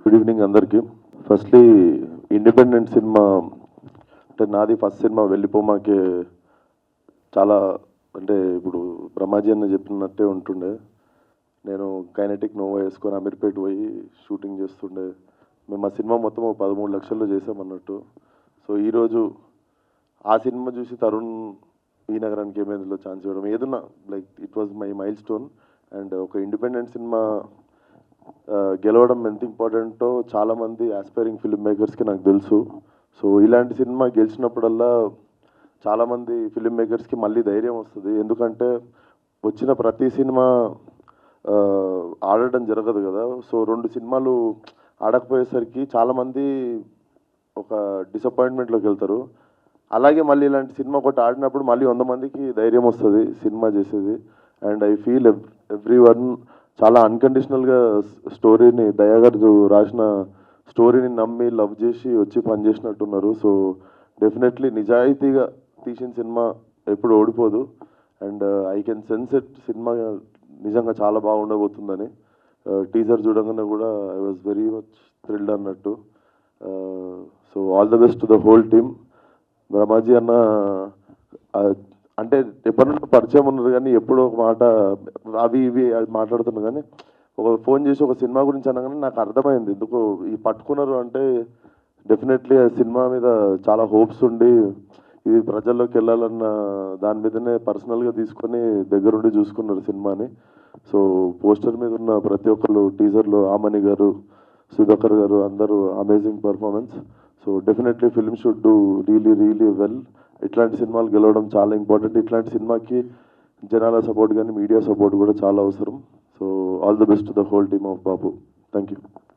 Good evening అందరికీ. Firstly independent cinema అంటే నాది ఫస్ట్ సినిమా వెళ్ళిపోమాకే చాలా అంటే ఇప్పుడు బ్రహ్మాజీ అన్న చెప్పినట్టే ఉంటుండే. నేను కైనెటిక్ నోవా వేసుకొని అమీర్పేట పోయి షూటింగ్ చేస్తుండే. మేము ఆ సినిమా మొత్తం 13 లక్షల్లో చేసామన్నట్టు. సో ఈరోజు ఆ సినిమా చూసి తరుణ్ ఈ నగరానికి ఏమైందో ఛాన్స్ ఇవ్వడం ఏదన్నా like it was my mile stone. And ఒక ఇండిపెండెంట్ సినిమా గెలవడం ఎంత ఇంపార్టెంటో చాలామంది ఆస్పైరింగ్ ఫిల్మ్ మేకర్స్కి నాకు తెలుసు. సో ఇలాంటి సినిమా గెలిచినప్పుడల్లా చాలామంది ఫిల్మ్ మేకర్స్కి మళ్ళీ ధైర్యం వస్తుంది. ఎందుకంటే వచ్చిన ప్రతి సినిమా ఆడడం జరగదు కదా. సో 2 సినిమాలు ఆడకపోయేసరికి చాలామంది ఒక డిసప్పాయింట్మెంట్లోకి వెళ్తారు. అలాగే మళ్ళీ ఇలాంటి సినిమా ఒకటి ఆడినప్పుడు మళ్ళీ 100 మందికి ధైర్యం వస్తుంది సినిమా చేసేది. And I feel every one చాలా అన్కండిషనల్గా స్టోరీని దయాగారు రాసిన స్టోరీని నమ్మి లవ్ చేసి వచ్చి పనిచేసినట్టున్నారు. సో డెఫినెట్లీ నిజాయితీగా తీసిన సినిమా ఎప్పుడు ఓడిపోదు. And I can sense it cinema నిజంగా చాలా బాగుండబోతుందని. టీజర్ చూడగానే కూడా I was very much thrilled అన్నట్టు. So all the best to the whole team. Brahmaji అన్న అంటే ఎప్పటి నుండి పరిచయం ఉన్నారు కానీ ఎప్పుడో ఒక మాట అవి ఇవి మాట్లాడుతున్నారు కానీ ఒక ఫోన్ చేసి ఒక సినిమా గురించి అనగానే నాకు అర్థమైంది ఎందుకు ఈ పట్టుకున్నారు అంటే డెఫినెట్లీ ఆ సినిమా మీద చాలా హోప్స్ ఉండి ఇది ప్రజల్లోకి వెళ్ళాలన్న దాని మీదనే పర్సనల్గా తీసుకొని దగ్గరుండి చూసుకున్నారు సినిమాని. సో పోస్టర్ మీద ఉన్న ప్రతి ఒక్కరు టీజర్లో ఆమని గారు, సుధాకర్ గారు అందరూ amazing performance. So definitely film should do really well. ఇట్లాంటి సినిమాలు గెలవడం చాలా ఇంపార్టెంట్. ఇట్లాంటి సినిమాకి జనాల సపోర్ట్ కానీ మీడియా సపోర్ట్ కూడా చాలా అవసరం. So all the best to the whole team of Babu. Thank you.